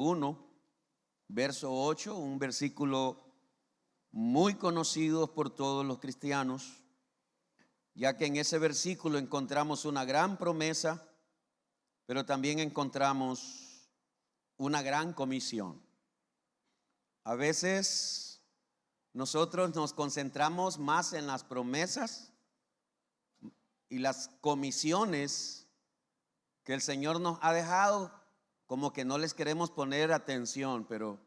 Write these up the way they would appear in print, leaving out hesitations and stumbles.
1, verso 8, un versículo muy conocido por todos los cristianos, ya que en ese versículo encontramos una gran promesa, pero también encontramos una gran comisión. A veces nosotros nos concentramos más en las promesas y las comisiones que el Señor nos ha dejado, como que no les queremos poner atención, pero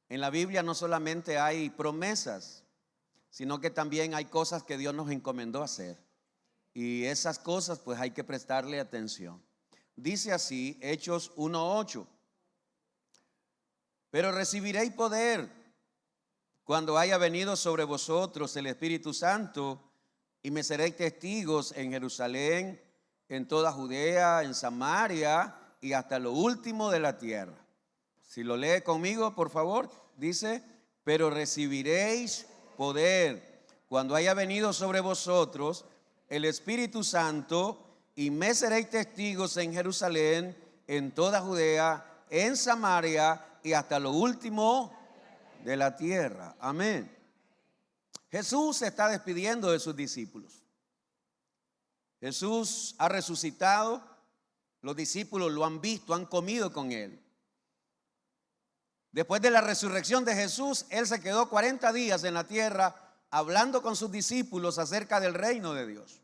en la Biblia no solamente hay promesas, sino que también hay cosas que Dios nos encomendó hacer. Y esas cosas pues hay que prestarle atención. Dice así, Hechos 1:8. Pero recibiréis poder cuando haya venido sobre vosotros el Espíritu Santo, y me seréis testigos en Jerusalén, en toda Judea, en Samaria y hasta lo último de la tierra. Si lo lee conmigo, por favor, dice, pero recibiréis poder cuando haya venido sobre vosotros el Espíritu Santo, y me seréis testigos en Jerusalén, en toda Judea, en Samaria y hasta lo último de la tierra. Amén. Jesús se está despidiendo de sus discípulos. Jesús ha resucitado, los discípulos lo han visto, han comido con él. Después de la resurrección de Jesús, él se quedó 40 días en la tierra hablando con sus discípulos acerca del reino de Dios.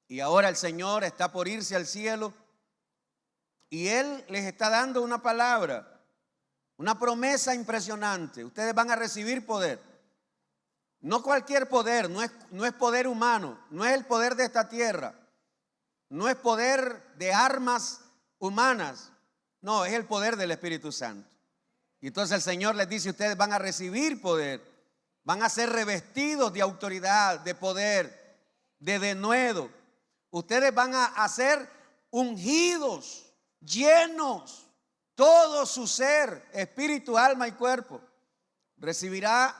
Y ahora el Señor está por irse al cielo y Él les está dando una palabra, una promesa impresionante. Ustedes van a recibir poder. No cualquier poder, no es poder humano, no es el poder de esta tierra, no es poder de armas humanas, no, es el poder del Espíritu Santo. Y entonces el Señor les dice, ustedes van a recibir poder, van a ser revestidos de autoridad, de poder, de denuedo. Ustedes van a ser ungidos, llenos, todo su ser, espíritu, alma y cuerpo. Recibirá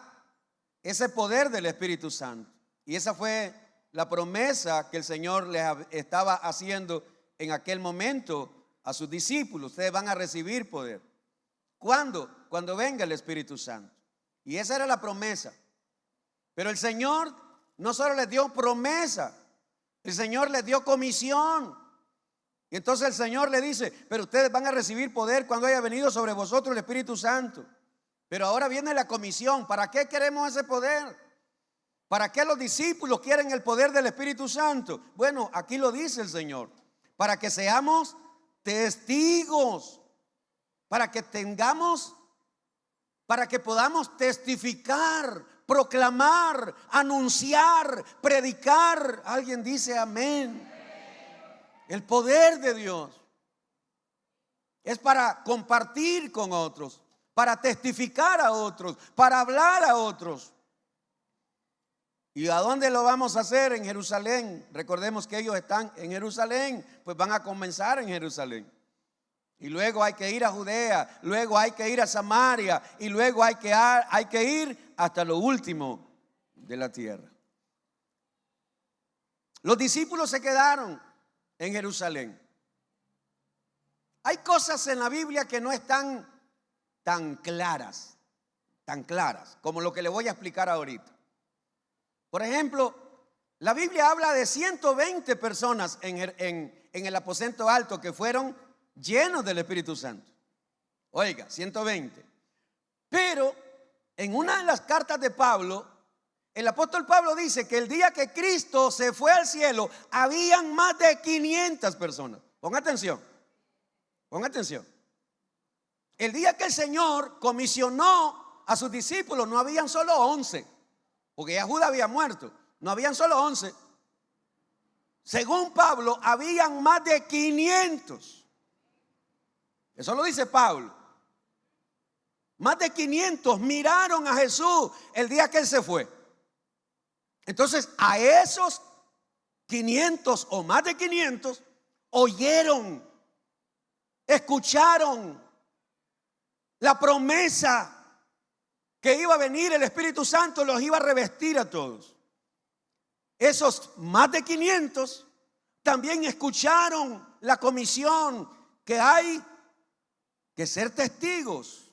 ese poder del Espíritu Santo. Y esa fue la promesa que el Señor les estaba haciendo en aquel momento a sus discípulos. Ustedes van a recibir poder. ¿Cuándo? Cuando venga el Espíritu Santo. Y esa era la promesa. Pero el Señor no solo les dio promesa, el Señor les dio comisión. Y entonces el Señor le dice, pero ustedes van a recibir poder cuando haya venido sobre vosotros el Espíritu Santo. Pero ahora viene la comisión. ¿Para qué queremos ese poder? ¿Para qué los discípulos quieren el poder del Espíritu Santo? Bueno, aquí lo dice el Señor. Para que seamos testigos. Para que podamos testificar, proclamar, anunciar, predicar. Alguien dice amén. El poder de Dios es para compartir con otros, para testificar a otros, para hablar a otros. ¿Y a dónde lo vamos a hacer? En Jerusalén. Recordemos que ellos están en Jerusalén, pues van a comenzar en Jerusalén. Y luego hay que ir a Judea, luego hay que ir a Samaria y luego hay que ir hasta lo último de la tierra. Los discípulos se quedaron en Jerusalén. Hay cosas en la Biblia que no están tan claras, como lo que le voy a explicar ahorita. Por ejemplo, la Biblia habla de 120 personas en el aposento alto que fueron llenos del Espíritu Santo. Oiga, 120. Pero en una de las cartas de Pablo, el apóstol Pablo dice que el día que Cristo se fue al cielo, habían más de 500 personas. Ponga atención. El día que el Señor comisionó a sus discípulos, no habían solo 11, porque ya Judas había muerto. No habían solo 11. Según Pablo, habían más de 500. Eso lo dice Pablo. Más de 500 miraron a Jesús el día que Él se fue. Entonces a esos 500 o más de 500 oyeron, escucharon la promesa que iba a venir el Espíritu Santo, los iba a revestir a todos. Esos más de 500 también escucharon la comisión que hay que ser testigos,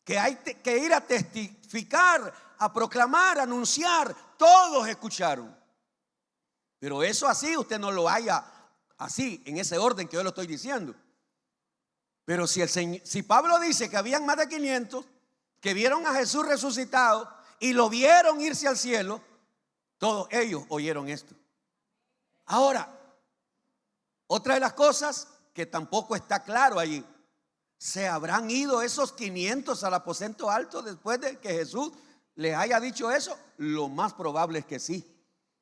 que hay que ir a testificar, a proclamar, a anunciar. Todos escucharon. Pero eso así usted no lo haya así, en ese orden que yo lo estoy diciendo. Pero si Pablo dice que habían más de 500 que vieron a Jesús resucitado y lo vieron irse al cielo, todos ellos oyeron esto. Ahora, otra de las cosas que tampoco está claro allí: ¿se habrán ido esos 500 al aposento alto después de que Jesús les haya dicho eso? Lo más probable es que sí,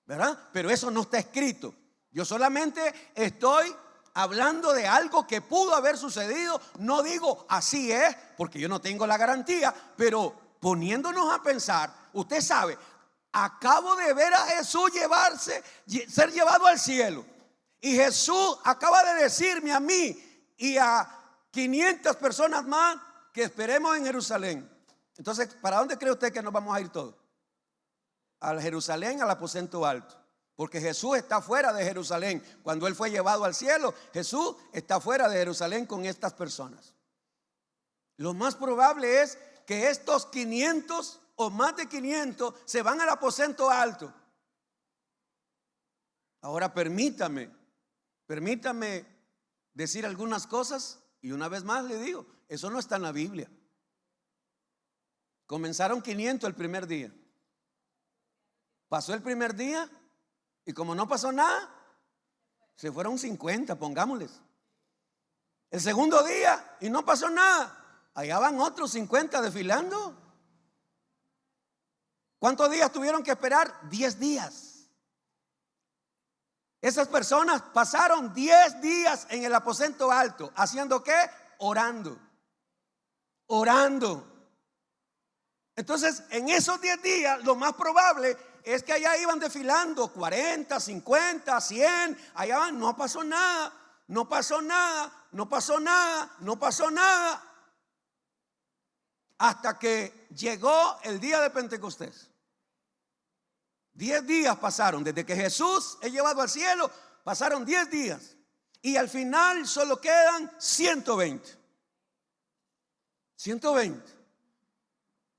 ¿verdad? Pero eso no está escrito. Yo solamente estoy hablando de algo que pudo haber sucedido. No digo así es, porque yo no tengo la garantía, pero poniéndonos a pensar, usted sabe, acabo de ver a Jesús ser llevado al cielo, y Jesús acaba de decirme a mí y a 500 personas más que esperemos en Jerusalén. Entonces, ¿para dónde cree usted que nos vamos a ir todos? A Jerusalén, al aposento alto. Porque Jesús está fuera de Jerusalén. Cuando Él fue llevado al cielo, Jesús está fuera de Jerusalén con estas personas. Lo más probable es que estos 500 o más de 500 se van al aposento alto. Ahora permítame decir algunas cosas, y una vez más le digo, eso no está en la Biblia. Comenzaron 500 el primer día. Pasó el primer día y como no pasó nada, se fueron 50, pongámosles. El segundo día y no pasó nada, allá van otros 50 desfilando. ¿Cuántos días tuvieron que esperar? 10 días. Esas personas pasaron 10 días en el aposento alto. ¿Haciendo qué? Orando. Entonces, en esos 10 días, lo más probable es que allá iban desfilando 40, 50, 100. Allá van, no pasó nada. Hasta que llegó el día de Pentecostés. 10 días pasaron, desde que Jesús es llevado al cielo, pasaron 10 días. Y al final solo quedan 120.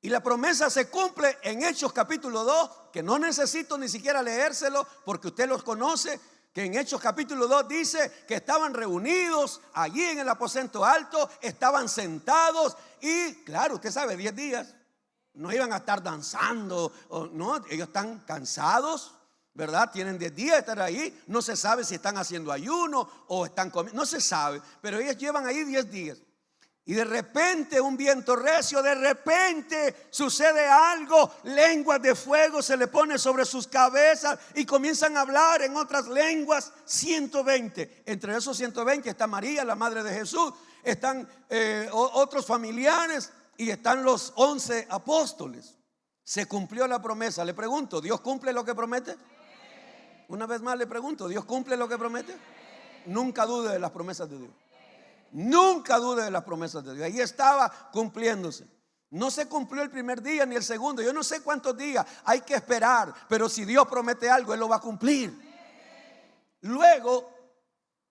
Y la promesa se cumple en Hechos capítulo 2, que no necesito ni siquiera leérselo porque usted los conoce, que en Hechos capítulo 2 dice que estaban reunidos allí en el aposento alto, estaban sentados y claro, usted sabe, 10 días. No iban a estar danzando, no, ellos están cansados, ¿verdad? Tienen 10 días de estar ahí. No se sabe si están haciendo ayuno o están comiendo, no se sabe, pero ellos llevan ahí 10 días. Y de repente un viento recio, de repente sucede algo, lenguas de fuego se le pone sobre sus cabezas y comienzan a hablar en otras lenguas. 120, entre esos 120 está María, la madre de Jesús, están otros familiares y están los 11 apóstoles. Se cumplió la promesa. Le pregunto, ¿Dios cumple lo que promete? Una vez más le pregunto, ¿Dios cumple lo que promete? Nunca dude de las promesas de Dios. Nunca dude de las promesas de Dios. Ahí estaba cumpliéndose. No se cumplió el primer día ni el segundo. Yo no sé cuántos días hay que esperar, pero si Dios promete algo, Él lo va a cumplir. Luego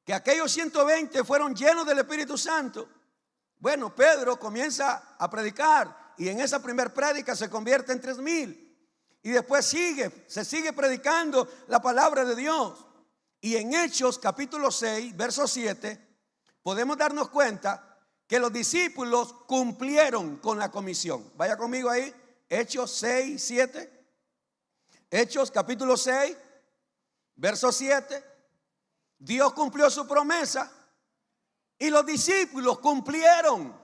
que aquellos 120 fueron llenos del Espíritu Santo, bueno, Pedro comienza a predicar y en esa primer prédica se convierte en 3,000. Y después se sigue predicando la palabra de Dios. Y en Hechos capítulo 6, verso 7, podemos darnos cuenta que los discípulos cumplieron con la comisión. Vaya conmigo ahí, Hechos 6, 7. Hechos capítulo 6, verso 7. Dios cumplió su promesa y los discípulos cumplieron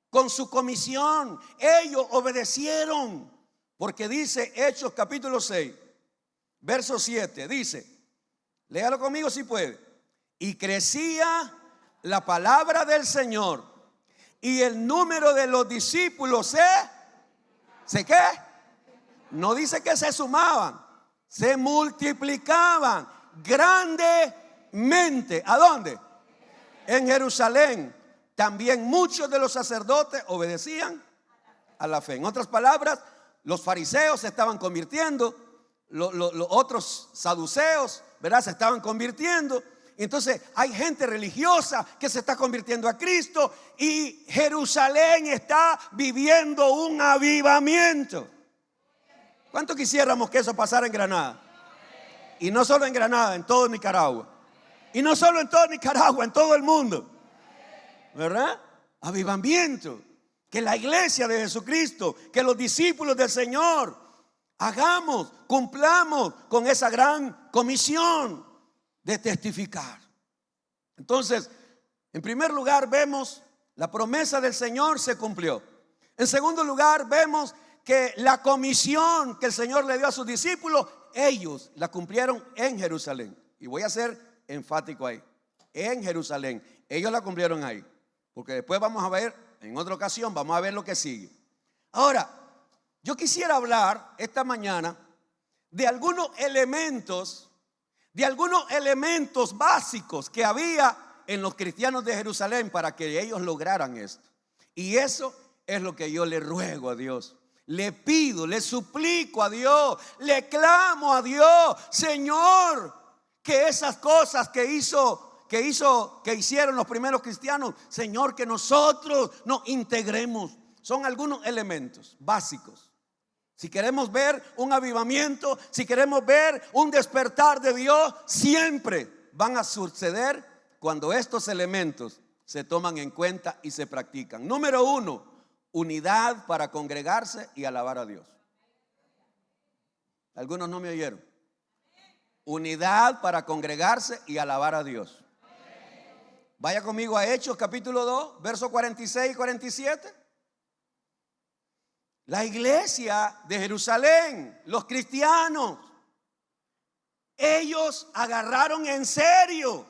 con su comisión. Ellos obedecieron, porque dice Hechos capítulo 6, verso 7, dice, léalo conmigo si puede. Y crecía la palabra del Señor y el número de los discípulos ¿se qué? No dice que se sumaban, se multiplicaban grandemente. ¿A dónde? En Jerusalén. También muchos de los sacerdotes obedecían a la fe. En otras palabras, los fariseos se estaban convirtiendo, los otros saduceos, ¿verdad? Se estaban convirtiendo. Entonces hay gente religiosa que se está convirtiendo a Cristo y Jerusalén está viviendo un avivamiento. ¿Cuánto quisiéramos que eso pasara en Granada? Y no solo en Granada, en todo Nicaragua. Y no solo en todo Nicaragua, en todo el mundo. ¿Verdad? Avivamiento. Que la iglesia de Jesucristo, que los discípulos del Señor hagamos, cumplamos con esa gran comisión de testificar. Entonces, en primer lugar vemos la promesa del Señor se cumplió. En segundo lugar vemos que la comisión que el Señor le dio a sus discípulos, ellos la cumplieron en Jerusalén. Y voy a ser enfático ahí. En Jerusalén. Ellos la cumplieron ahí. Porque después vamos a ver, en otra ocasión, vamos a ver lo que sigue. Ahora, yo quisiera hablar esta mañana de algunos elementos básicos que había en los cristianos de Jerusalén para que ellos lograran esto. Y eso es lo que yo le ruego a Dios. Le pido, le suplico a Dios, le clamo a Dios, Señor, que esas cosas que hicieron los primeros cristianos, Señor, que nosotros nos integremos. Son algunos elementos básicos. Si queremos ver un avivamiento, si queremos ver un despertar de Dios, siempre van a suceder cuando estos elementos se toman en cuenta y se practican. Número 1, unidad para congregarse y alabar a Dios. Algunos no me oyeron. Unidad para congregarse y alabar a Dios. Vaya conmigo a Hechos capítulo 2, versos 46 y 47. La iglesia de Jerusalén, los cristianos, ellos agarraron en serio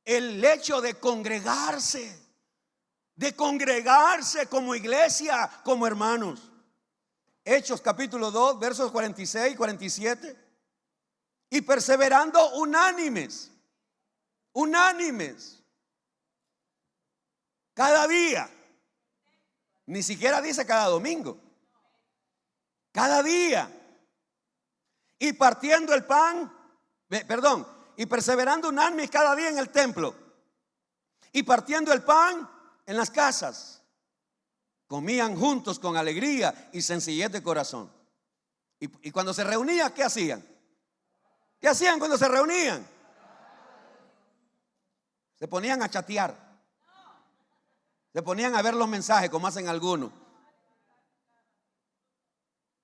el hecho de congregarse como iglesia, como hermanos. Hechos capítulo 2, versos 46 y 47. Y perseverando unánimes, cada día. Ni siquiera dice cada domingo. Cada día. Y partiendo el pan, y perseverando unánimes cada día en el templo. Y partiendo el pan en las casas. Comían juntos con alegría y sencillez de corazón. Y cuando se reunían, ¿qué hacían? ¿Qué hacían cuando se reunían? Se ponían a chatear. Se ponían a ver los mensajes como hacen algunos,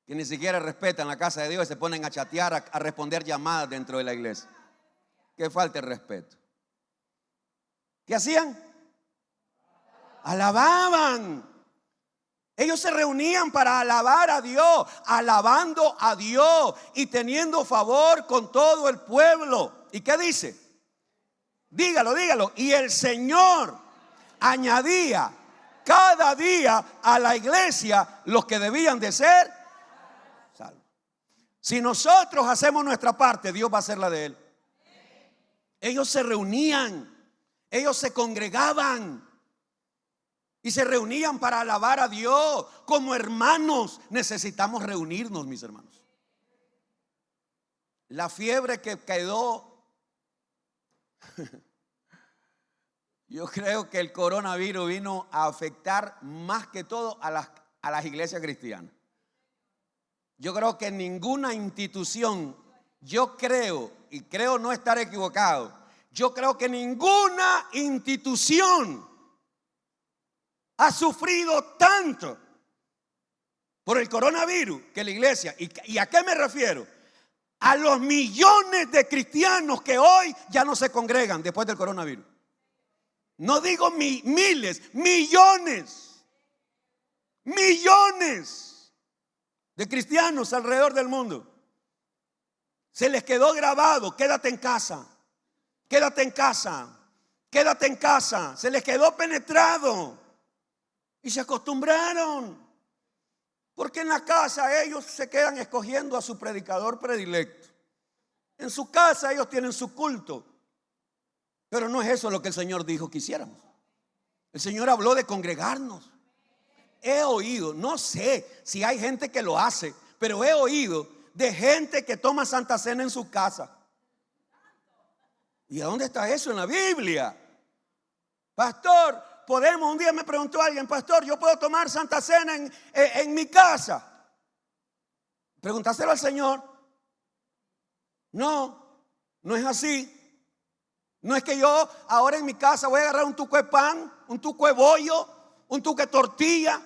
que ni siquiera respetan la casa de Dios y se ponen a chatear, a responder llamadas dentro de la iglesia. Que falta el respeto. ¿Qué hacían? Alababan. Ellos se reunían para alabar a Dios, alabando a Dios y teniendo favor con todo el pueblo. ¿Y qué dice? Dígalo. Y el Señor añadía cada día a la iglesia los que debían de ser salvos. Si nosotros hacemos nuestra parte, Dios va a hacer la de Él. Ellos se reunían, ellos se congregaban y se reunían para alabar a Dios. Como hermanos necesitamos reunirnos, mis hermanos. La fiebre que quedó yo creo que el coronavirus vino a afectar más que todo a las iglesias cristianas. Yo creo que ninguna institución, yo creo, y creo no estar equivocado, yo creo que ninguna institución ha sufrido tanto por el coronavirus que la iglesia. ¿Y a qué me refiero? A los millones de cristianos que hoy ya no se congregan después del coronavirus. No digo miles, millones de cristianos alrededor del mundo. Se les quedó grabado: quédate en casa, quédate en casa, quédate en casa. Se les quedó penetrado y se acostumbraron. Porque en la casa ellos se quedan escogiendo a su predicador predilecto. En su casa ellos tienen su culto. Pero no es eso lo que el Señor dijo que hiciéramos. El Señor habló de congregarnos. He oído, no sé si hay gente que lo hace, pero he oído de gente que toma Santa Cena en su casa. ¿Y a dónde está eso en la Biblia? Pastor, podemos, un día me preguntó alguien, pastor, ¿yo puedo tomar Santa Cena en mi casa? Preguntáselo al Señor. No, no es así. No es que yo ahora en mi casa voy a agarrar un tuco de pan, un tuco de bollo, un tuco de tortilla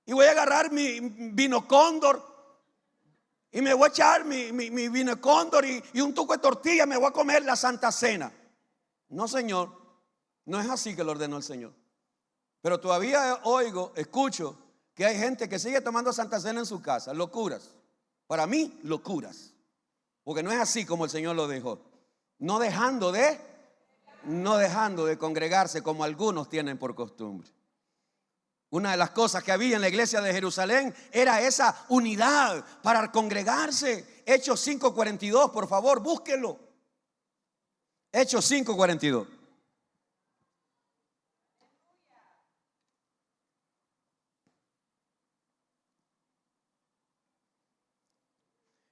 y voy a agarrar mi vino cóndor y me voy a echar mi vino cóndor y un tuco de tortilla, me voy a comer la Santa Cena. No, Señor, no es así que lo ordenó el Señor. Pero todavía escucho que hay gente que sigue tomando Santa Cena en su casa. Locuras. Para mí, locuras. Porque no es así como el Señor lo dejó. No dejando de congregarse como algunos tienen por costumbre. Una de las cosas que había en la iglesia de Jerusalén era esa unidad para congregarse. Hechos 5:42, por favor, búsquenlo. Hechos 5:42.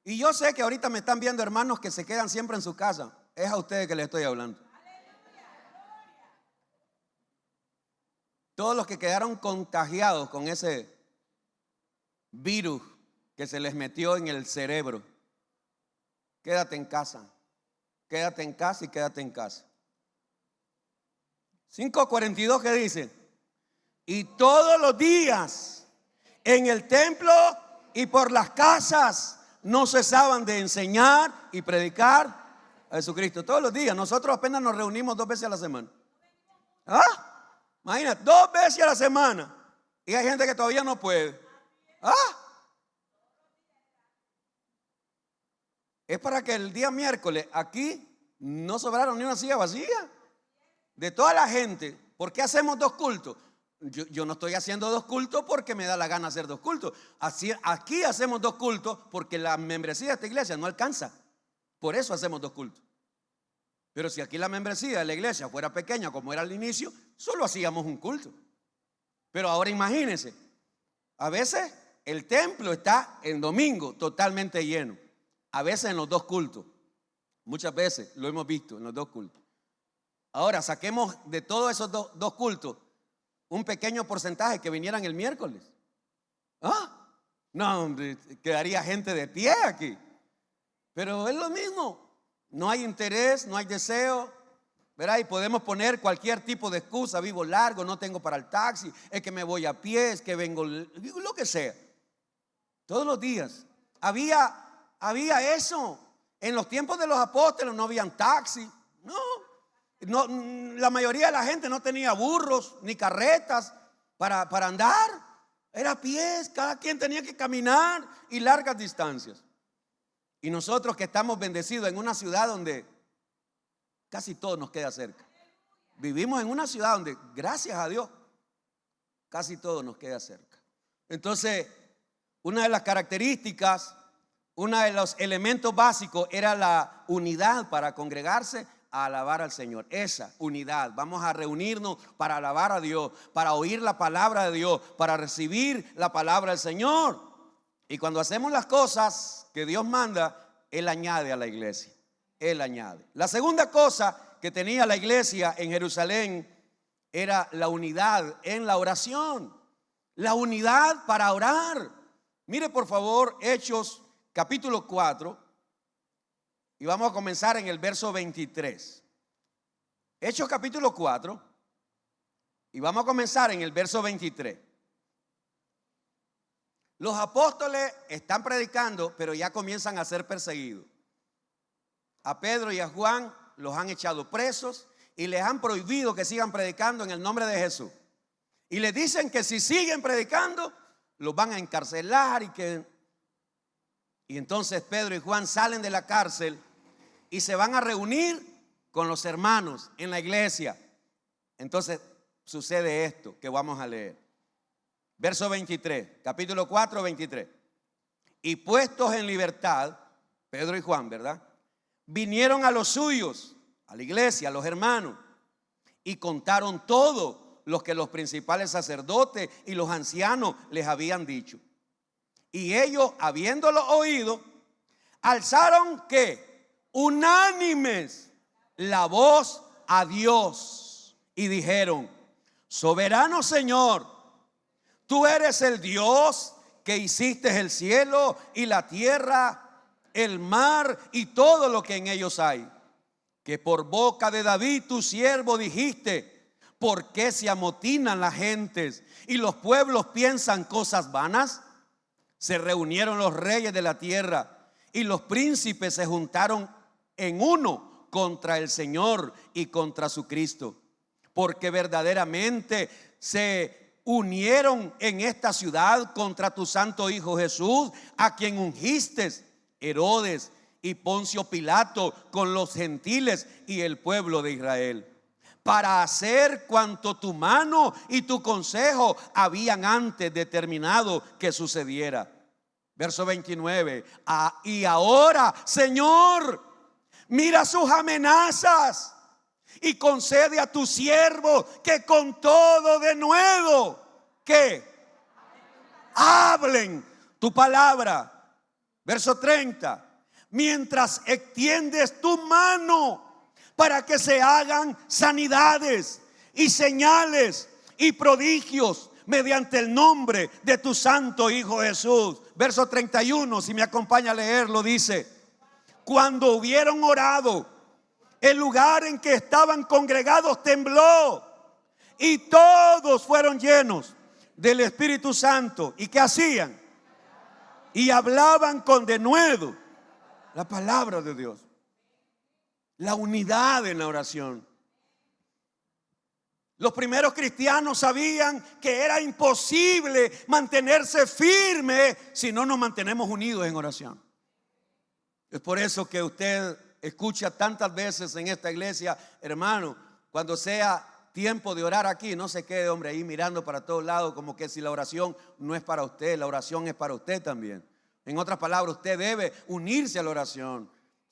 Y yo sé que ahorita me están viendo hermanos que se quedan siempre en su casa. Es a ustedes que les estoy hablando. Todos los que quedaron contagiados con ese virus que se les metió en el cerebro, quédate en casa. Quédate en casa y quédate en casa. 5:42, ¿qué dice? Y todos los días en el templo y por las casas no cesaban de enseñar y predicar a Jesucristo. Todos los días. Nosotros apenas nos reunimos 2 veces a la semana. ¿Ah? Imagínate, 2 veces a la semana. Y hay gente que todavía no puede. ¿Ah? Es para que el día miércoles aquí no sobraron ni una silla vacía. De toda la gente. ¿Por qué hacemos 2 cultos? Yo no estoy haciendo 2 cultos porque me da la gana hacer 2 cultos. Aquí hacemos 2 cultos porque la membresía de esta iglesia no alcanza. Por eso hacemos 2 cultos. Pero si aquí la membresía de la iglesia fuera pequeña como era al inicio, solo hacíamos 1 culto. Pero ahora imagínense, a veces el templo está en domingo totalmente lleno. A veces en los 2 cultos. Muchas veces lo hemos visto en los 2 cultos. Ahora saquemos de todos esos 2 cultos un pequeño porcentaje que vinieran el miércoles. ¿Ah? No, hombre, quedaría gente de pie aquí. Pero es lo mismo. No hay interés, no hay deseo. ¿Verdad? Y podemos poner cualquier tipo de excusa. Vivo largo, no tengo para el taxi, es que me voy a pie, es que vengo, lo que sea. Todos los días. Había eso. En los tiempos de los apóstoles no habían taxi. No, la mayoría de la gente no tenía burros ni carretas para andar. Era a pies, cada quien tenía que caminar y largas distancias. Y nosotros que estamos bendecidos en una ciudad donde casi todo nos queda cerca. Vivimos en una ciudad donde, gracias a Dios, casi todo nos queda cerca. Entonces, una de las características, uno de los elementos básicos era la unidad para congregarse a alabar al Señor. Esa unidad. Vamos a reunirnos para alabar a Dios, para oír la palabra de Dios, para recibir la palabra del Señor. Y cuando hacemos las cosas que Dios manda, Él añade a la iglesia. Él añade. La segunda cosa que tenía la iglesia en Jerusalén era la unidad en la oración. La unidad para orar. Mire por favor Hechos capítulo 4 y vamos a comenzar en el verso 23. Hechos capítulo 4 y vamos a comenzar en el verso 23. Los apóstoles están predicando, pero ya comienzan a ser perseguidos. A Pedro y a Juan los han echado presos y les han prohibido que sigan predicando en el nombre de Jesús. Y les dicen que si siguen predicando, los van a encarcelar y entonces Pedro y Juan salen de la cárcel y se van a reunir con los hermanos en la iglesia. Entonces sucede esto que vamos a leer. Verso 23, capítulo 4, 23. Y puestos en libertad, Pedro y Juan, ¿verdad? Vinieron a los suyos, a la iglesia, a los hermanos, y contaron todo lo que los principales sacerdotes y los ancianos les habían dicho. Y ellos, habiéndolo oído, alzaron ¿qué? Unánimes la voz a Dios y dijeron: soberano Señor, tú eres el Dios que hiciste el cielo y la tierra, el mar y todo lo que en ellos hay. Que por boca de David tu siervo dijiste: ¿por qué se amotinan las gentes y los pueblos piensan cosas vanas? Se reunieron los reyes de la tierra y los príncipes se juntaron en uno contra el Señor y contra su Cristo, porque verdaderamente se unieron en esta ciudad contra tu santo Hijo Jesús, a quien ungiste, Herodes y Poncio Pilato, con los gentiles y el pueblo de Israel, para hacer cuanto tu mano y tu consejo habían antes determinado que sucediera. Verso 29. Y ahora, Señor, mira sus amenazas y concede a tu siervo que con todo denuedo, que hablen tu palabra. Verso 30. Mientras extiendes tu mano para que se hagan sanidades y señales y prodigios mediante el nombre de tu santo Hijo Jesús. Verso 31, si me acompaña a leerlo, dice: cuando hubieron orado, el lugar en que estaban congregados tembló y todos fueron llenos del Espíritu Santo. ¿Y qué hacían? Y hablaban con denuedo la palabra de Dios. La unidad en la oración. Los primeros cristianos sabían que era imposible mantenerse firme si no nos mantenemos unidos en oración. Es por eso que usted escucha tantas veces en esta iglesia: hermano, cuando sea tiempo de orar aquí, no se quede, hombre, ahí mirando para todos lados como que si la oración no es para usted. La oración es para usted también. En otras palabras, usted debe unirse a la oración.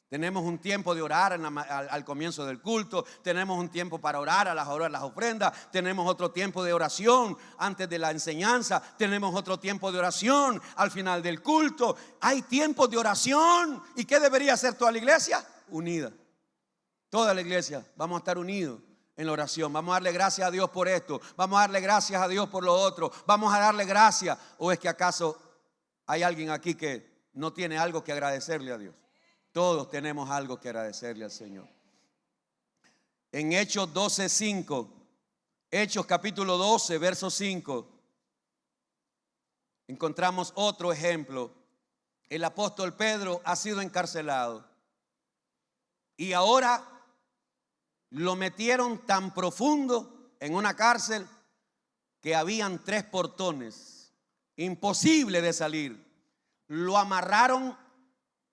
Tenemos un tiempo de orar al comienzo del culto. Tenemos un tiempo para orar a las ofrendas. Tenemos otro tiempo de oración antes de la enseñanza. Tenemos otro tiempo de oración al final del culto. Hay tiempos de oración. ¿Y qué debería hacer toda la iglesia? Unida. Toda la iglesia vamos a estar unidos en la oración. Vamos a darle gracias a Dios por esto. Vamos a darle gracias a Dios por lo otro. Vamos a darle gracias. ¿O es que acaso hay alguien aquí que no tiene algo que agradecerle a Dios? Todos tenemos algo que agradecerle al Señor. En Hechos 12:5, Hechos capítulo 12, verso 5, encontramos otro ejemplo. El apóstol Pedro ha sido encarcelado y ahora lo metieron tan profundo en una cárcel que habían 3 portones, imposible de salir. Lo amarraron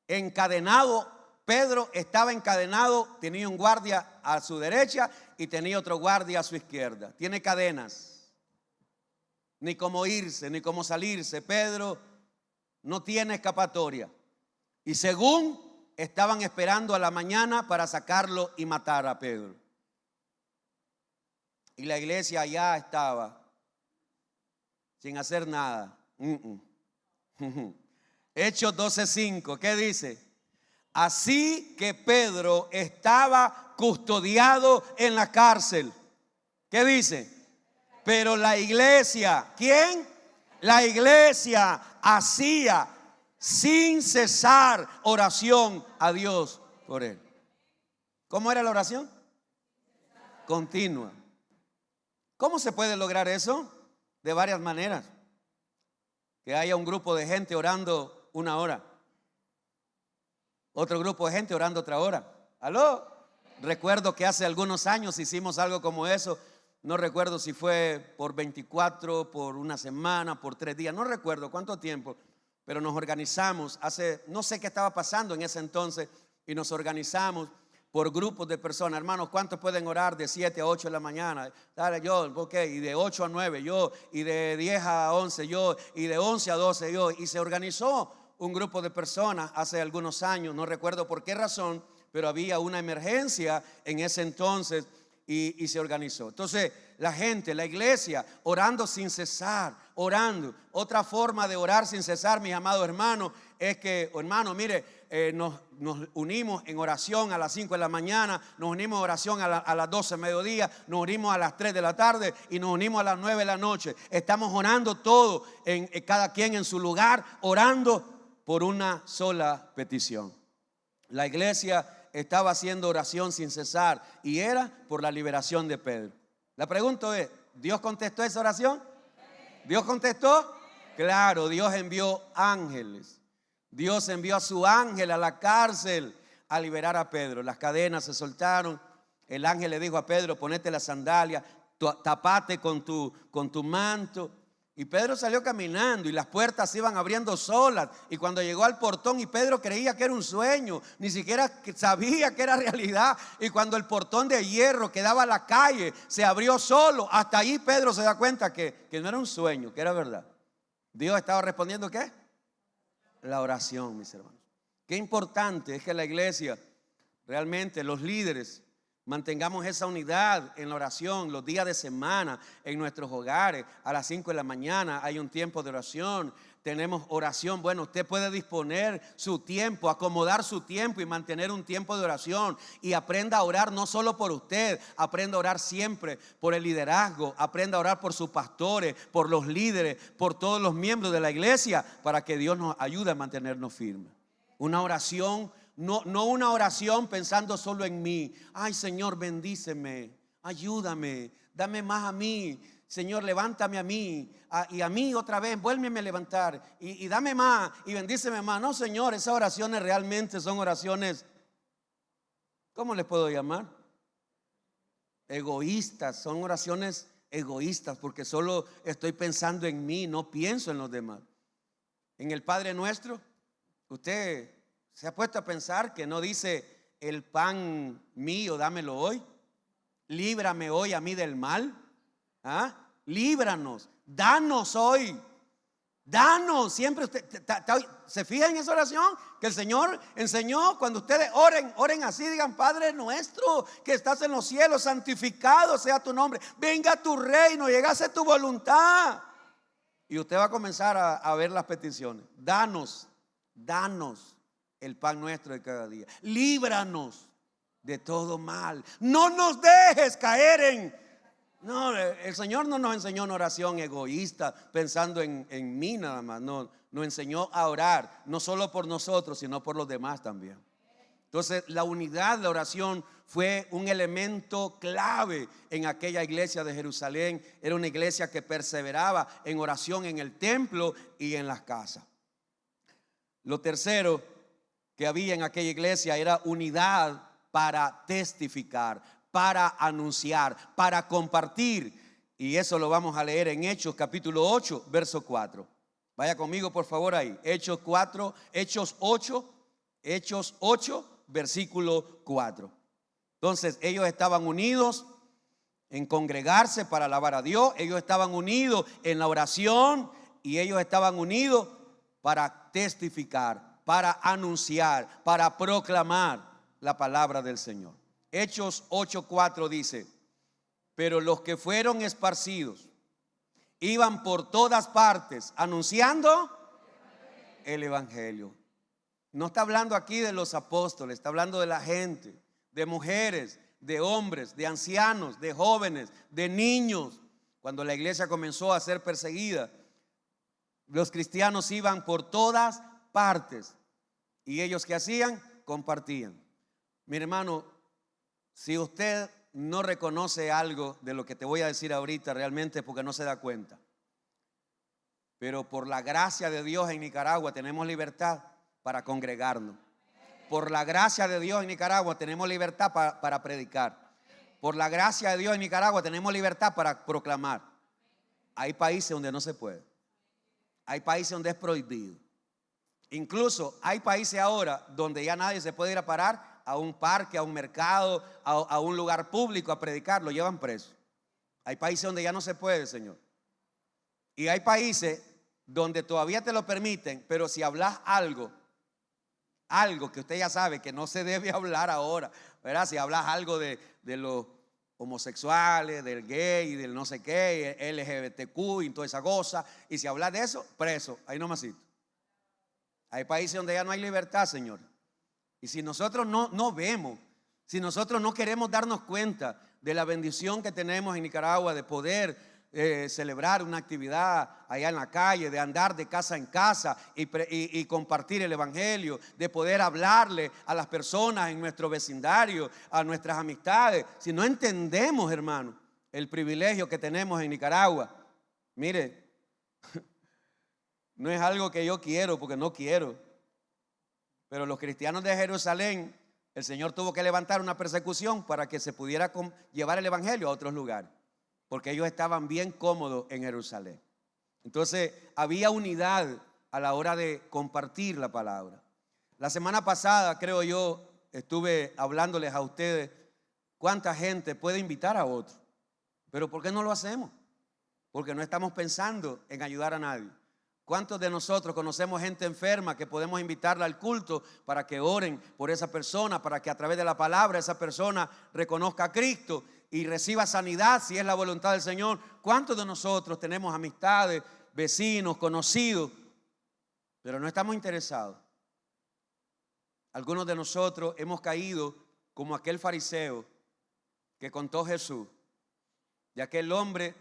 encadenado. Pedro estaba encadenado, tenía un guardia a su derecha y tenía otro guardia a su izquierda. Tiene cadenas, ni cómo irse, ni cómo salirse. Pedro no tiene escapatoria. Y según estaban esperando a la mañana para sacarlo y matar a Pedro. Y la iglesia allá estaba sin hacer nada. Hechos 12:5, ¿qué dice? Así que Pedro estaba custodiado en la cárcel. ¿Qué dice? Pero la iglesia, ¿quién? La iglesia hacía sin cesar oración a Dios por él. ¿Cómo era la oración? Continua. ¿Cómo se puede lograr eso? De varias maneras. Que haya un grupo de gente orando 1 hora, otro grupo de gente orando 1 hora. ¿Aló? Recuerdo que hace algunos años hicimos algo como eso. No recuerdo si fue por 24, por 1 semana, por 3 días. No recuerdo cuánto tiempo, pero nos organizamos. No sé qué estaba pasando en ese entonces y nos organizamos por grupos de personas. Hermanos, ¿cuántos pueden orar de 7 a 8 de la mañana? Dale, yo, ok, y de 8 a 9 yo, y de 10 a 11 yo, y de 11 a 12 yo. Y se organizó un grupo de personas hace algunos años, no recuerdo por qué razón, pero había una emergencia en ese entonces y se organizó. Entonces la gente, la iglesia, orando sin cesar, orando. Otra forma de orar sin cesar, mis amados hermanos, es que, hermano, mire, nos unimos en oración a las 5 de la mañana, nos unimos en oración a las 12 de mediodía, nos unimos a las 3 de la tarde y nos unimos a las 9 de la noche. Estamos orando todo, cada quien en su lugar, orando por una sola petición. La iglesia estaba haciendo oración sin cesar y era por la liberación de Pedro. La pregunta es, ¿Dios contestó esa oración? ¿Dios contestó? Claro, Dios envió ángeles. Dios envió a su ángel a la cárcel a liberar a Pedro. Las cadenas se soltaron. El ángel le dijo a Pedro, ponete la sandalia, tapate con tu manto. Y Pedro salió caminando y las puertas se iban abriendo solas. Y cuando llegó al portón y Pedro creía que era un sueño, ni siquiera sabía que era realidad. Y cuando el portón de hierro que daba a la calle se abrió solo, hasta ahí Pedro se da cuenta que no era un sueño, que era verdad. Dios estaba respondiendo ¿qué? La oración, mis hermanos. Qué importante es que la iglesia, realmente los líderes, mantengamos esa unidad en la oración los días de semana en nuestros hogares. A las 5 de la mañana hay un tiempo de oración. Tenemos oración. Bueno, usted puede disponer su tiempo, acomodar su tiempo y mantener un tiempo de oración. Y aprenda a orar no solo por usted, aprenda a orar siempre por el liderazgo. Aprenda a orar por sus pastores, por los líderes, por todos los miembros de la iglesia, para que Dios nos ayude a mantenernos firmes. Una oración. No una oración pensando solo en mí. Ay, Señor, bendíceme, ayúdame, dame más a mí. Señor, levántame a mí y a mí otra vez, vuélveme a levantar y dame más y bendíceme más. No, Señor, esas oraciones realmente son oraciones, ¿cómo les puedo llamar? Egoístas, son oraciones egoístas porque solo estoy pensando en mí, no pienso en los demás. En el Padre Nuestro, usted ¿se ha puesto a pensar que no dice el pan mío, dámelo hoy? Líbrame hoy a mí del mal. ¿Ah? Líbranos, danos hoy. Danos. Siempre usted se fija en esa oración que el Señor enseñó. Cuando ustedes oren así, digan: Padre nuestro que estás en los cielos, santificado sea tu nombre, venga tu reino, llegase tu voluntad. Y usted va a comenzar a ver las peticiones. Danos el pan nuestro de cada día. Líbranos de todo mal. No nos dejes caer en... No, el Señor no nos enseñó una oración egoísta pensando en mí nada más. No, nos enseñó a orar no solo por nosotros, sino por los demás también. Entonces la unidad, la oración fue un elemento clave en aquella iglesia de Jerusalén. Era una iglesia que perseveraba en oración en el templo y en las casas. Lo tercero que había en aquella iglesia era unidad para testificar, para anunciar, para compartir. Y eso lo vamos a leer en Hechos capítulo 8, verso 4. Vaya conmigo por favor ahí. Hechos 8, versículo 4. Entonces ellos estaban unidos en congregarse para alabar a Dios. Ellos estaban unidos en la oración y ellos estaban unidos para testificar, para anunciar, para proclamar la palabra del Señor. Hechos 8:4 dice: pero los que fueron esparcidos iban por todas partes anunciando el evangelio. No está hablando aquí de los apóstoles, está hablando de la gente, de mujeres, de hombres, de ancianos, de jóvenes, de niños. Cuando la iglesia comenzó a ser perseguida, los cristianos iban por todas partes. ¿Y ellos qué hacían? Compartían. Mi hermano, si usted no reconoce algo de lo que te voy a decir ahorita, realmente es porque no se da cuenta. Pero por la gracia de Dios en Nicaragua tenemos libertad para congregarnos. Por la gracia de Dios en Nicaragua tenemos libertad para predicar. Por la gracia de Dios en Nicaragua tenemos libertad para proclamar. Hay países donde no se puede. Hay países donde es prohibido. Incluso hay países ahora donde ya nadie se puede ir a parar a un parque, a un mercado, a un lugar público a predicar, lo llevan preso. Hay países donde ya no se puede, Señor. Y hay países donde todavía te lo permiten, pero si hablas algo que usted ya sabe que no se debe hablar ahora, ¿verdad? Si hablas algo de los homosexuales, del gay, del no sé qué, LGBTQ y toda esa cosa, y si hablas de eso, preso, ahí nomásito. Hay países donde ya no hay libertad, Señor. Y si nosotros no vemos, si nosotros no queremos darnos cuenta de la bendición que tenemos en Nicaragua de poder celebrar una actividad allá en la calle, de andar de casa en casa y compartir el evangelio, de poder hablarle a las personas en nuestro vecindario, a nuestras amistades, si no entendemos, hermano, el privilegio que tenemos en Nicaragua, mire, no es algo que yo quiero porque no quiero, pero los cristianos de Jerusalén, el Señor tuvo que levantar una persecución para que se pudiera llevar el evangelio a otros lugares, porque ellos estaban bien cómodos en Jerusalén. Entonces había unidad a la hora de compartir la palabra. La semana pasada, creo yo, estuve hablándoles a ustedes cuánta gente puede invitar a otro, pero ¿por qué no lo hacemos? Porque no estamos pensando en ayudar a nadie. ¿Cuántos de nosotros conocemos gente enferma que podemos invitarla al culto para que oren por esa persona, para que a través de la palabra esa persona reconozca a Cristo y reciba sanidad si es la voluntad del Señor? ¿Cuántos de nosotros tenemos amistades, vecinos, conocidos, pero no estamos interesados? Algunos de nosotros hemos caído como aquel fariseo que contó Jesús, de aquel hombre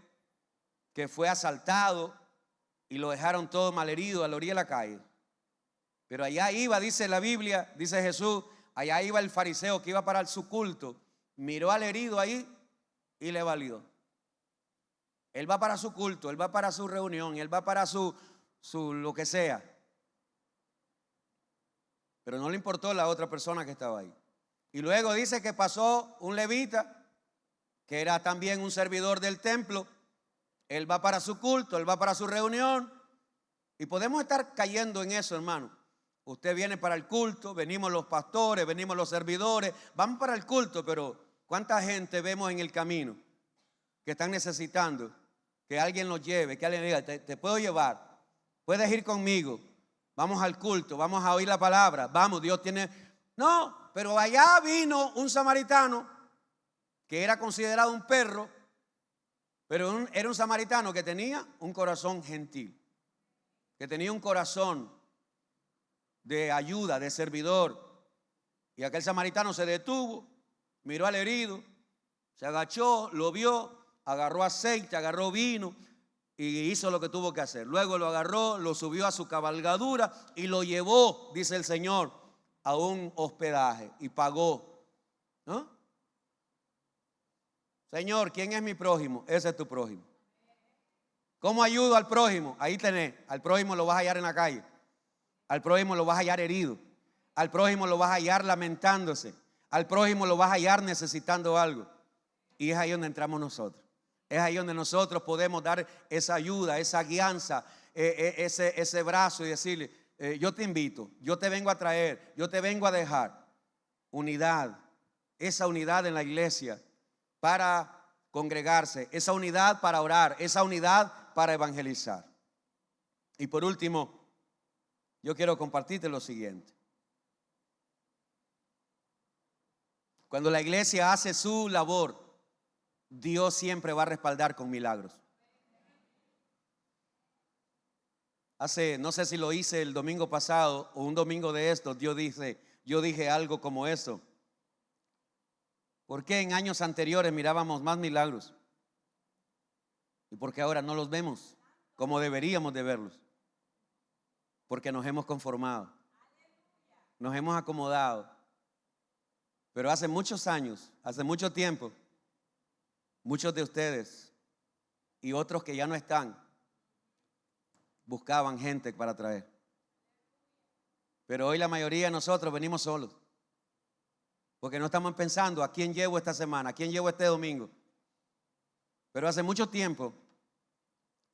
que fue asaltado y lo dejaron todo malherido a la orilla de la calle. Pero allá iba, dice la Biblia, dice Jesús, allá iba el fariseo que iba para su culto, miró al herido ahí y le valió. Él va para su culto, él va para su reunión, él va para su lo que sea. Pero no le importó la otra persona que estaba ahí. Y luego dice que pasó un levita, que era también un servidor del templo. Él va para su culto, él va para su reunión. Y podemos estar cayendo en eso, hermano. Usted viene para el culto, venimos los pastores, venimos los servidores, vamos para el culto, pero ¿cuánta gente vemos en el camino que están necesitando que alguien los lleve, que alguien diga, te puedo llevar, puedes ir conmigo, vamos al culto, vamos a oír la palabra, vamos, Dios tiene... No, pero allá vino un samaritano que era considerado un perro, pero era un samaritano que tenía un corazón gentil, que tenía un corazón de ayuda, de servidor. Y aquel samaritano se detuvo, miró al herido, se agachó, lo vio, agarró aceite, agarró vino y hizo lo que tuvo que hacer. Luego lo agarró, lo subió a su cabalgadura y lo llevó, dice el Señor, a un hospedaje y pagó, ¿no? Señor, ¿quién es mi prójimo? Ese es tu prójimo. ¿Cómo ayudo al prójimo? Ahí tenés, al prójimo lo vas a hallar en la calle, al prójimo lo vas a hallar herido, al prójimo lo vas a hallar lamentándose, al prójimo lo vas a hallar necesitando algo. Y es ahí donde entramos nosotros. Es ahí donde nosotros podemos dar esa ayuda, esa guianza, ese brazo y decirle, yo te invito, yo te vengo a traer, yo te vengo a dejar unidad, esa unidad en la iglesia para congregarse, esa unidad para orar, esa unidad para evangelizar. Y por último, yo quiero compartirte lo siguiente. Cuando la iglesia hace su labor, Dios siempre va a respaldar con milagros. No sé si lo hice el domingo pasado o un domingo de estos, yo dije algo como eso. ¿Por qué en años anteriores mirábamos más milagros? ¿Y por qué ahora no los vemos como deberíamos de verlos? Porque nos hemos conformado, nos hemos acomodado. Pero hace muchos años, hace mucho tiempo, muchos de ustedes y otros que ya no están, buscaban gente para traer. Pero hoy la mayoría de nosotros venimos solos. Porque no estamos pensando a quién llevo esta semana, a quién llevo este domingo. Pero hace mucho tiempo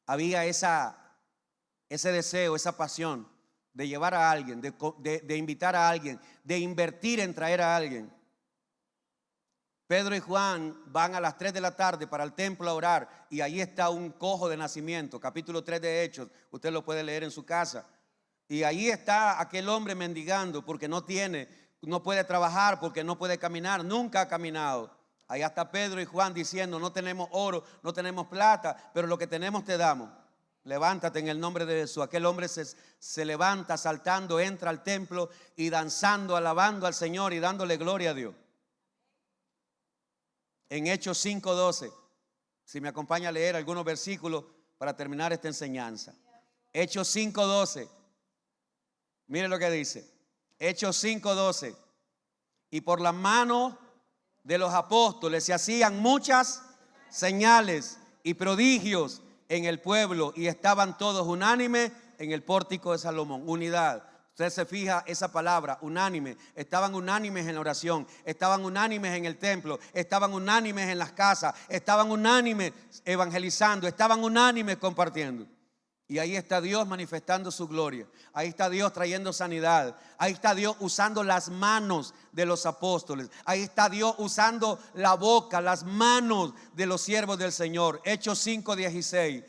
había ese deseo, esa pasión de llevar a alguien, de invitar a alguien, de invertir en traer a alguien. Pedro y Juan van a las 3 de la tarde para el templo a orar y ahí está un cojo de nacimiento, capítulo 3 de Hechos, usted lo puede leer en su casa. Y ahí está aquel hombre mendigando porque no puede trabajar, porque no puede caminar, nunca ha caminado. Allá está Pedro y Juan diciendo, no tenemos oro, no tenemos plata, pero lo que tenemos te damos. levántate en el nombre de Jesús. Aquel hombre se levanta saltando, entra al templo y danzando, alabando al Señor y dándole gloria a Dios. En Hechos 5:12, si me acompaña a leer algunos versículos para terminar esta enseñanza. Hechos 5:12, mire lo que dice. Hechos 5:12. Y por la mano de los apóstoles se hacían muchas señales y prodigios en el pueblo, y estaban todos unánimes en el pórtico de Salomón. Unidad. Usted se fija esa palabra, unánime. Estaban unánimes en la oración, estaban unánimes en el templo, estaban unánimes en las casas, estaban unánimes evangelizando, estaban unánimes compartiendo. Y ahí está Dios manifestando su gloria. Ahí está Dios trayendo sanidad. Ahí está Dios usando las manos de los apóstoles. Ahí está Dios usando la boca, las manos de los siervos del Señor. Hechos 5:16.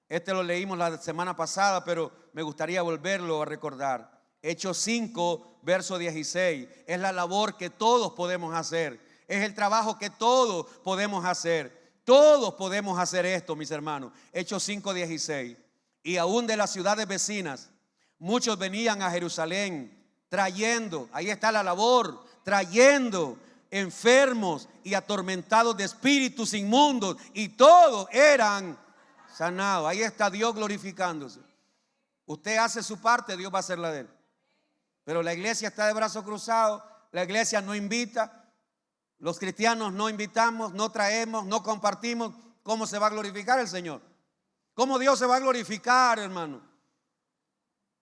Este lo leímos la semana pasada, pero me gustaría volverlo a recordar. Hechos 5, verso 16. Es la labor que todos podemos hacer. Es el trabajo que todos podemos hacer. Todos podemos hacer esto, mis hermanos. Hechos 5:16. Y aún de las ciudades vecinas, muchos venían a Jerusalén trayendo, ahí está la labor, trayendo enfermos y atormentados de espíritus inmundos, y todos eran sanados. Ahí está Dios glorificándose. Usted hace su parte, Dios va a hacer la de él. Pero la iglesia está de brazos cruzados, la iglesia no invita, los cristianos no invitamos, no traemos, no compartimos. ¿Cómo se va a glorificar el Señor? ¿Cómo Dios se va a glorificar, hermano?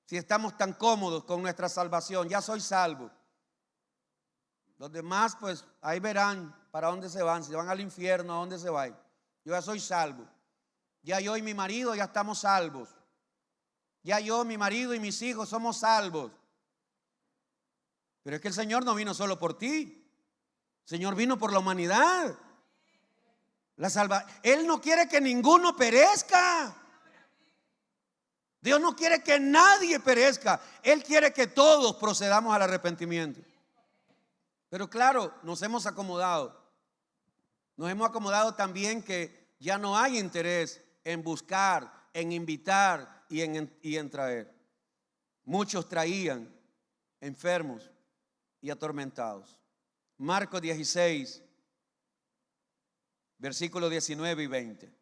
Si estamos tan cómodos con nuestra salvación. Ya soy salvo. Los demás, pues, ahí verán para dónde se van. Si van al infierno, a dónde se van. Yo ya soy salvo. Ya yo y mi marido ya estamos salvos. Ya yo, mi marido y mis hijos somos salvos. Pero es que el Señor no vino solo por ti. El Señor vino por la humanidad. Él no quiere que ninguno perezca. Dios no quiere que nadie perezca. Él quiere que todos procedamos al arrepentimiento. Pero claro, nos hemos acomodado. Nos hemos acomodado también que ya no hay interés en buscar, en invitar y en traer. Muchos traían enfermos y atormentados. Marcos 16, versículos 19 y 20.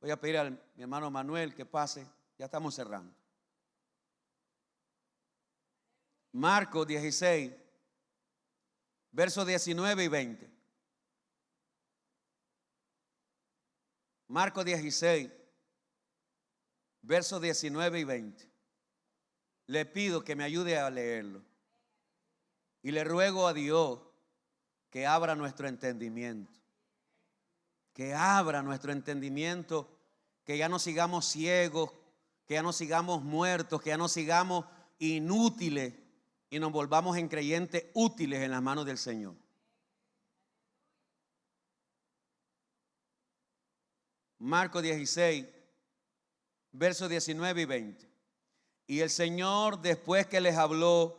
Voy a pedir a mi hermano Manuel que pase. Ya estamos cerrando. Marcos 16, versos 19 y 20. Marcos 16, versos 19 y 20. Le pido que me ayude a leerlo. Y le ruego a Dios que abra nuestro entendimiento. Que abra nuestro entendimiento, que ya no sigamos ciegos, que ya no sigamos muertos, que ya no sigamos inútiles y nos volvamos en creyentes útiles en las manos del Señor. Marcos 16, versos 19 y 20. Y el Señor, después que les habló,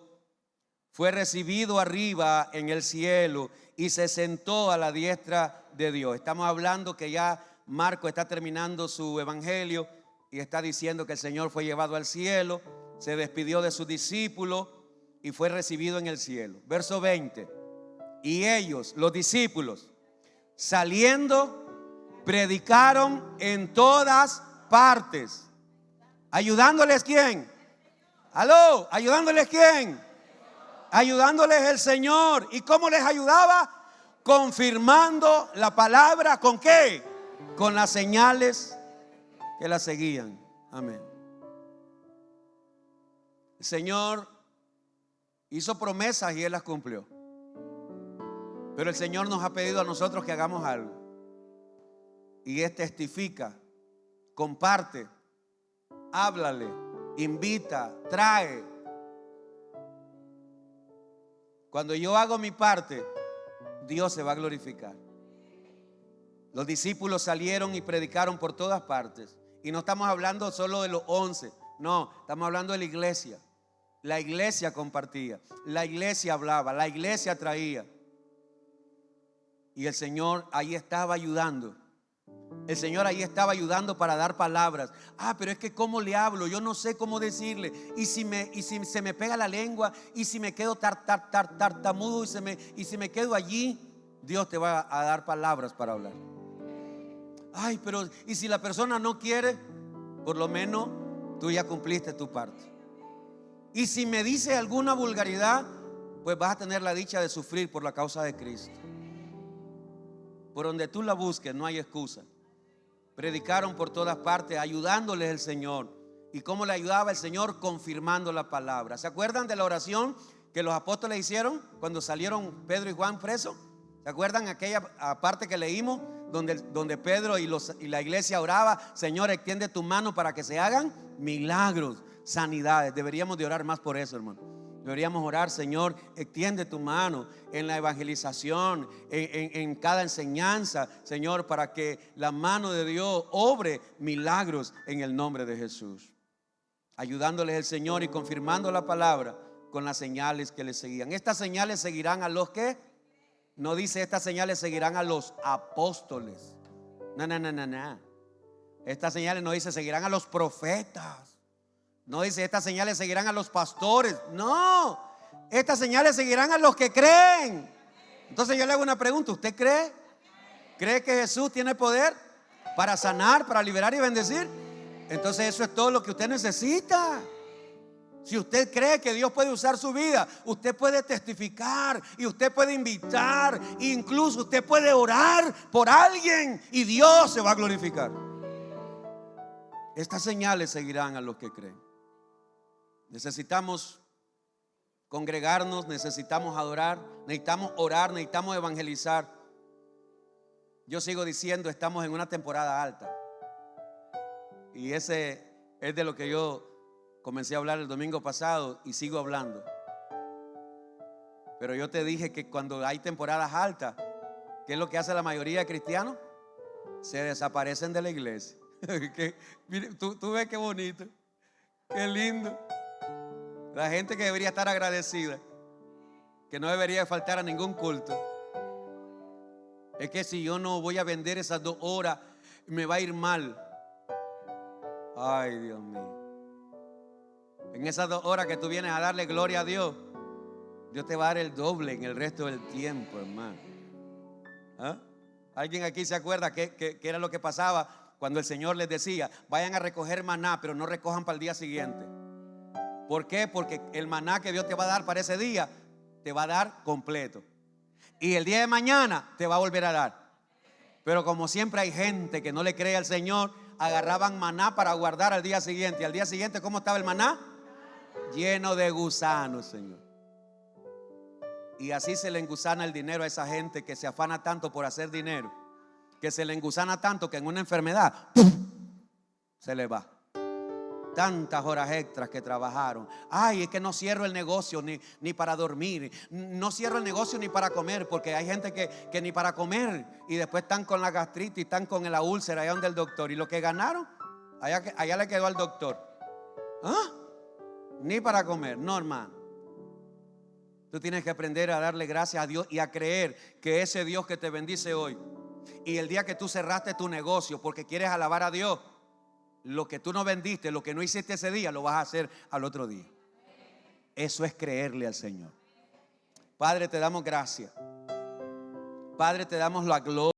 fue recibido arriba en el cielo y se sentó a la diestra de Dios. Estamos hablando que ya Marcos está terminando su evangelio y está diciendo que el Señor fue llevado al cielo, se despidió de sus discípulos y fue recibido en el cielo. Verso 20. Y ellos, los discípulos, saliendo, predicaron en todas partes. ¿Ayudándoles quién? ¿Aló? ¿Ayudándoles quién? Ayudándoles el Señor. ¿Y cómo les ayudaba? Confirmando la palabra. ¿Con qué? Con las señales que la seguían. Amén. El Señor hizo promesas y Él las cumplió. Pero el Señor nos ha pedido a nosotros que hagamos algo. Y Él testifica, comparte, háblale, invita, trae. Cuando yo hago mi parte, Dios se va a glorificar. Los discípulos salieron y predicaron por todas partes. Y no estamos hablando solo de los 11. No, estamos hablando de la iglesia. La iglesia compartía, la iglesia hablaba, la iglesia traía. Y el Señor ahí estaba ayudando El Señor ahí estaba ayudando para dar palabras. Pero es que ¿cómo le hablo? Yo no sé cómo decirle. Y si se me pega la lengua, y si me quedo tartamudo, y si me quedo allí, Dios te va a dar palabras para hablar. Pero ¿y si la persona no quiere? Por lo menos tú ya cumpliste tu parte. Y si me dice alguna vulgaridad, pues vas a tener la dicha de sufrir por la causa de Cristo. Por donde tú la busques no hay excusa. Predicaron por todas partes, ayudándoles el Señor. ¿Y cómo le ayudaba el Señor? Confirmando la palabra. ¿Se acuerdan de la oración que los apóstoles hicieron cuando salieron Pedro y Juan presos? ¿Se acuerdan aquella parte que leímos donde Pedro y la iglesia oraba? Señor, extiende tu mano para que se hagan milagros, sanidades. Deberíamos de orar más por eso, hermano. Deberíamos orar: Señor, extiende tu mano en la evangelización, en cada enseñanza, Señor, para que la mano de Dios obre milagros en el nombre de Jesús. Ayudándoles el Señor y confirmando la palabra con las señales que les seguían. Estas señales seguirán a los que, no dice estas señales seguirán a los apóstoles. No. Estas señales no dice seguirán a los profetas. No dice estas señales seguirán a los pastores. No, estas señales seguirán a los que creen. Entonces yo le hago una pregunta: ¿usted cree? ¿Cree que Jesús tiene poder para sanar, para liberar y bendecir? Entonces eso es todo lo que usted necesita. Si usted cree que Dios puede usar su vida, usted puede testificar y usted puede invitar, e incluso usted puede orar por alguien y Dios se va a glorificar. Estas señales seguirán a los que creen. Necesitamos congregarnos, necesitamos adorar, necesitamos orar, necesitamos evangelizar. Yo sigo diciendo, estamos en una temporada alta. Y ese es de lo que yo comencé a hablar el domingo pasado y sigo hablando. Pero yo te dije que cuando hay temporadas altas, ¿qué es lo que hace la mayoría de cristianos? Se desaparecen de la iglesia. Tú ves qué bonito, qué lindo. La gente que debería estar agradecida, que no debería faltar a ningún culto. Es que si yo no voy a vender esas 2 horas, me va a ir mal. Ay, Dios mío. En esas 2 horas que tú vienes a darle gloria a Dios, Dios te va a dar el doble en el resto del tiempo, hermano. ¿Alguien aquí se acuerda que era lo que pasaba cuando el Señor les decía: vayan a recoger maná, pero no recojan para el día siguiente? ¿Por qué? Porque el maná que Dios te va a dar para ese día, te va a dar completo. Y el día de mañana te va a volver a dar. Pero como siempre hay gente que no le cree al Señor, agarraban maná para guardar al día siguiente. Y al día siguiente, ¿cómo estaba el maná? Lleno de gusanos, Señor. Y así se le engusana el dinero a esa gente que se afana tanto por hacer dinero, que se le engusana tanto que en una enfermedad ¡pum!, se le va. Tantas horas extras que trabajaron. Es que no cierro el negocio ni para dormir. No cierro el negocio ni para comer, porque hay gente que ni para comer, y después están con la gastritis, están con la úlcera allá donde el doctor. Y lo que ganaron, allá le quedó al doctor. Ni para comer. No, hermano. Tú tienes que aprender a darle gracias a Dios y a creer que ese Dios que te bendice hoy, y el día que tú cerraste tu negocio porque quieres alabar a Dios, lo que tú no vendiste, lo que no hiciste ese día, lo vas a hacer al otro día. Eso es creerle al Señor. Padre, te damos gracias. Padre, te damos la gloria.